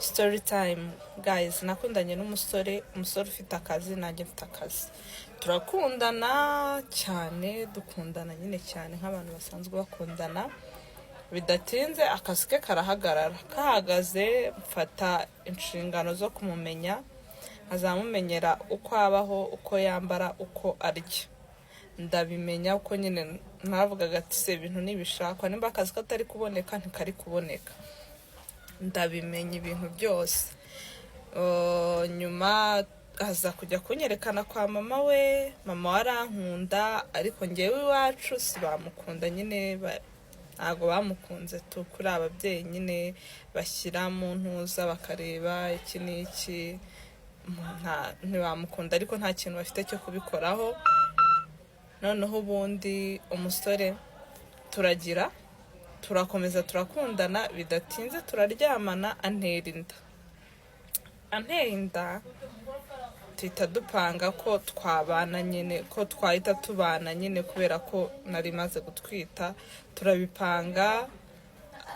Story time guys, nakundanye n'umusore ufite akazi, nanjye mfite akazi. Turakundana cyane, dukundana nyine cyane nk'abantu basanzwe bakundana. Bidatinze akazi ke karahagarara. Kahagaze mfata inshingano zo kumumenya, nkazamumenyera uko abaho, uko yambara, uko arya. Ndabimenya uko nyine navugaga ati se ibintu nibishakwa, nimba akazi katari kuboneka ntikari kuboneka. Ndabimenya ibintu byose. Nyuma aza kujya kunyerekana kwa mama we. Mama warankunda, ariko ngewe iwacu si bamukunda nyine, ntago bamukunze tu, kuri ababyeyi nyine bashyira mu ntuza bakareba iki n'iki, ntibamukunda ariko nta kintu bafite cyo kubikoraho. Noneho ubundi umusore turakomeza turakundana, bidatinze turaryamana, antera inda. Tuhita dupanga ko twabana nyine, ko twahita tubana nyine kubera ko nari maze gutwita. Turabipanga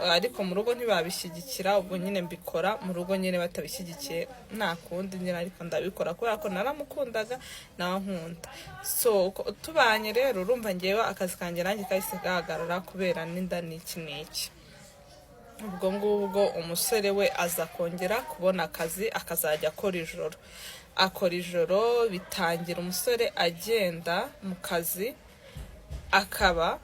ariko mu rugo ntibabishyigikira, ubwo nyine mbikora mu rugo nyine batabishyigikiye, nta kundi nyine ariko ndabikora kubera ko naramukundaga nawe nkunda. So tubanye rero urumva ngewe akazi kanjye nanjye kahise gahagarara kubera n'inda n'iki. Ubwo ngubwo umusore we aza kongera kubona akazi, akazajya akora ijoro. Bitangira umusore agenda mu kazi, akaba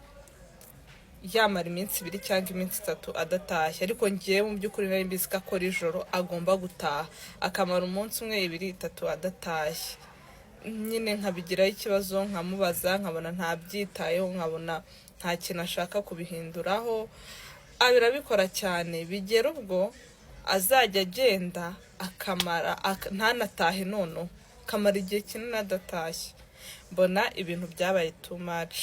yamara iminsi 2 cyangwa iminsi 3 adatashye, ariko ngiye mu by'ukuri nari mbizi ko akora ijoro agomba gutaha, akamara umunsi 1, 2, 3 adatashye. Nyine nkabigiraho ikibazo, nkamubaza, nkabona ntabyitayeho, nkabona nta kintu ashaka kubihinduraho. Abirabikora cyane, bigera ubwo azajya agenda akamara ntanatahe, noneho kamara igihe kinini adatashye. Mbona ibintu byabaye too much.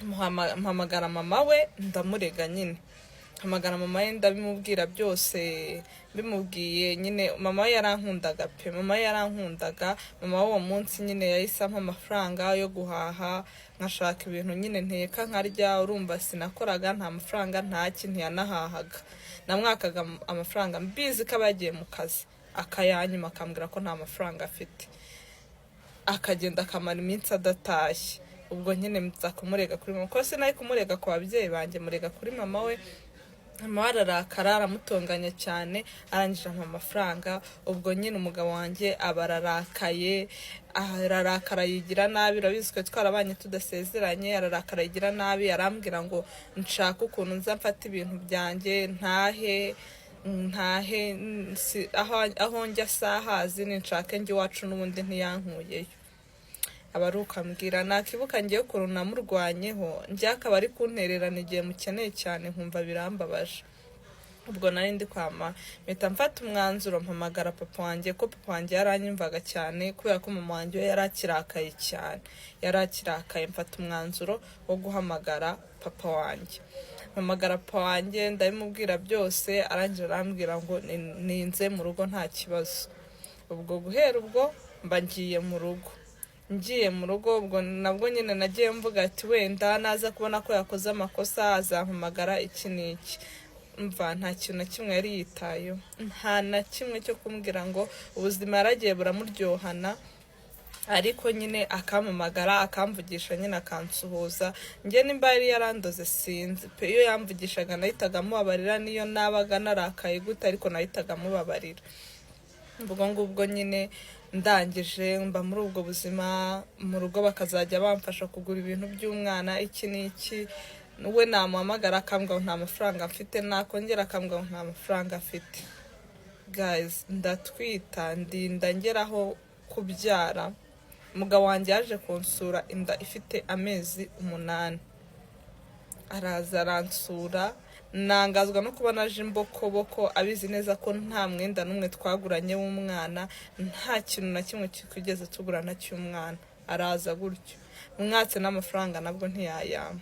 Mpamagara mama we, ndamurega nyine. Mpamagara mama we ndabimubwira byose, bimubwiye nyine. Mama we yarankundaga pe, mama we uwo munsi nyine yahise ampa amafaranga yo guhaha, nkashaka ibintu nyine nteka nkarya. Urumva sinakoraga, nta mafaranga, nta kintu yanahahaga. Namwakaga amafaranga mbizi ko abagiye mu kazi, akayanyuma akambwira ko nta mafaranga afite, akagenda akamara iminsi adatashye. Ubwo nyine mza kumurega kuri mama, ko sinari kumurega ku babyeyi banjye, murega kuri mama we. Mama we ararakara, aramutonganya cyane, arangije ampa amafaranga. Ubwo nyine umugabo wanjye abararakaye, ararakara yigira nabi. Urabizi ko twarabanye tudasezeranye, ararakara yigira nabi, arambwira ngo nshaka ukuntu nza mfata ibintu byanjye ntahe aho njya sahazi, ninshake njye iwacu n'ubundi ntiyankuyeyo. Abaruka mbwira nakibuka ngiye ukuntu namurwanyeho, njye akaba ari kuntererana igihe mukeneye cyane, nkumva birambabaje. Ubwo nari ndi kwama mpita mfata umwanzuro, mpamagara papa wanjye, ko papa wanjye yaranyumvaga cyane kubera ko mama wanjye yarakirakaye cyane, mfata umwanzuro wo guhamagara papa wanjye. Mpamagara papa wanjye ndabimubwira byose, arangije arambwira ngo ninze mu rugo nta kibazo. Ubwo guhera ubwo mba ngiye mu rugo. Ubwo nabwo nyine nagiye mvuga ati wenda naza kubona ko yakoze amakosa azampamagara iki n'iki. Mva nta kintu na kimwe yari yitayeho, nta na kimwe cyo kumbwira ngo ubuzima yaragiye buramuryohana. Ariko nyine akampamagara, akamvugisha, nyine akansuhuza. Njye nimba yari yarandoze sinzi pe, iyo yamvugishaga nahitaga mubabarira, niyo nabaga narakaye gute ariko nahitaga mubabarira. Ubwo ngubwo nyine ndangije mba muri ubwo buzima. Mu rugo bakazajya bamfasha kugura ibintu by'umwana iki n'iki. We namuhamagara akambwira nta mafaranga mfite, nakongera akambwira nta mafaranga afite. Guys, ndatwita, ndinda ngeraho kubyara. Umugabo wanjye yaje kunsura inda ifite amezi 8. Araza aransura, nangazwa no kubona aje imbokoboko, abizi neza ko nta mwenda n'umwe twaguranye w'umwana, nta kintu na kimwe kigeze tugurana cy'umwana. Araza gutyo, mwatse n'amafaranga nabwo ntiyayama.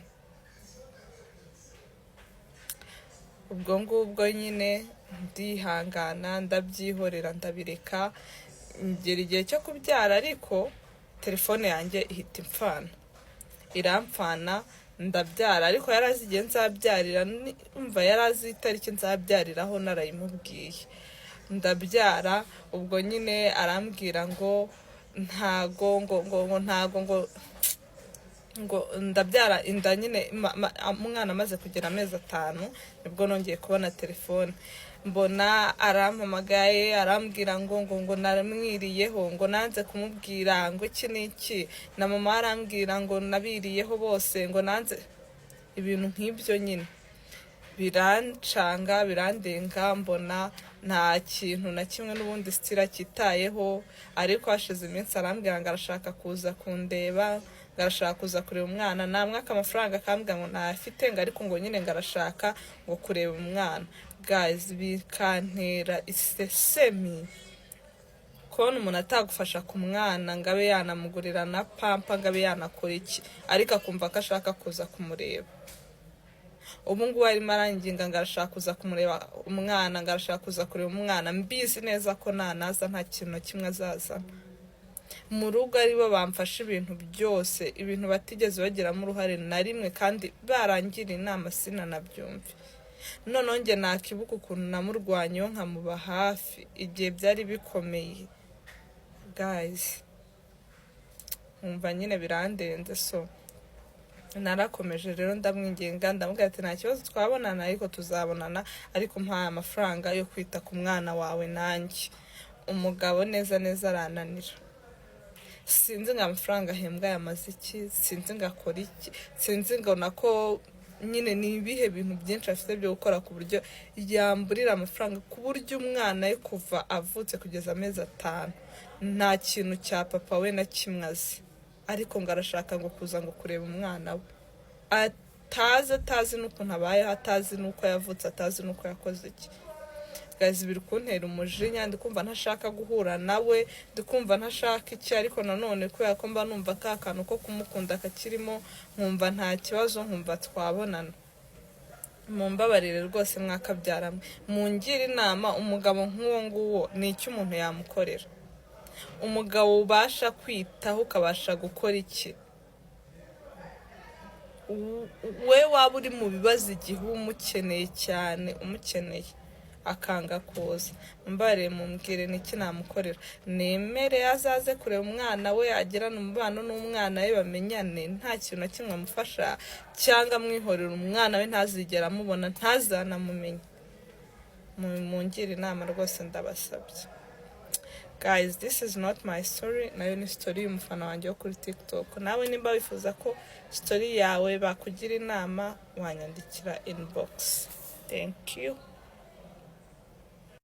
Ubwo ngubwo nyine ndihangana, ndabyihorera, ndabireka. Ngera igihe cyo kubyara, ariko telefone yanjye ihita irampfana. ndabyara, ariko yarazi igihe nzabyarira, umva yarazi itariki nzabyariraho narayimubwiye. ndabyara. Ubwo nyine arambwira ngo ntago ngo ndabyara inda nyine umwana amaze kugira amezi 5 nibwo nongeye kubona telefone, mbona arampamagaye arambwira ngo naramwiriyeho, ngo nanze kumubwira ngo iki n'iki, na mama arambwira ngo nabiriyeho bose, ngo nanze ibintu nk'ibyo nyine birancanga birandenga. Mbona nta kintu na kimwe n'ubundi stira kitayeho, ariko hashize iminsi arambwira ngo arashaka kuza kundeba, ngarashaka kuza kureba umwana, namwaka amafaranga akambwira ngo ntafite, ngo ariko ngo nyine ngarashaka ngo kureba umwana. Guys, bikantera isesemi kubona umuntu atagufasha ku mwana ngo abe yanamugurira na pampa, ngo abe yanakora iki, ariko akumva ko ashaka kuza kumureba. Ubu ngubu arimo aranginga ngo arashaka kuza kumureba umwana, ngo arashaka kuza kureba umwana, mbizi neza ko nanaza nta kintu na kimwe azazana. Mu rugo aribo bamfasha ibintu byose, ibintu batigeze bagiramo uruhare na rimwe, kandi barangira inama sinanabyumve. Noneho njye nakibuka ukuntu namurwanyeho nkamuba hafi igihe byari bikomeye. Guys, umva nyine birandenze. So narakomeje rero ndamwinginga, ndamubwira ati nta kibazo twabonana, ariko tuzabonana, ariko mpaye amafaranga yo kwita ku mwana wawe nanjye. Umugabo neza arananira. Sinzi ngo amafaranga ahembwa yamaze iki, sinzi ngo akora iki, sinzi ngo nako nyine ni ibihe bintu byinshi afite byo gukora ku buryo yamburira amafaranga, ku buryo umwana ye kuva avutse kugeza amezi 5 nta kintu cya papa we na kimwe azi, ariko ngo arashaka ngo kuza ngo kureba umwana we, atazi n'ukuntu abayeho, atazi n'uko yavutse, atazi n'uko yakoze iki. Guys, biri kuntera umujinya, ndikumva ntashaka guhura nawe, ndikumva ntashaka iki, ariko nanone kubera ko mba numva ka kantu ko kumukunda kakirimo, nkumva nta kibazo, nkumva twabonana. Mumbabarire rwose mwakabyaramwe, mungira inama. Umugabo nk'uwo nguwo ni iki umuntu yamukorera? Umugabo ubasha kwitaho ukabasha gukora iki? We waba uri mu bibazo igihe umukeneye cyane, umukeneye akanga kuza, mbare mumbwire niki namukorera. Nemere azaze kureba umwana we, agirana umubano n'umwana we, bamenyane, nta kintu na kimwe amufasha, cyangwa mwihorera umwana we ntazigera amubona, ntazanamumenye. Mungire inama rwose ndabasabye. Guys, this is not my story, nayo ni story y'umufana wanjye wo kuri TikTok. Nawe nimba wifuza ko story yawe bakugira inama, wanyandikira inbox. Thank you.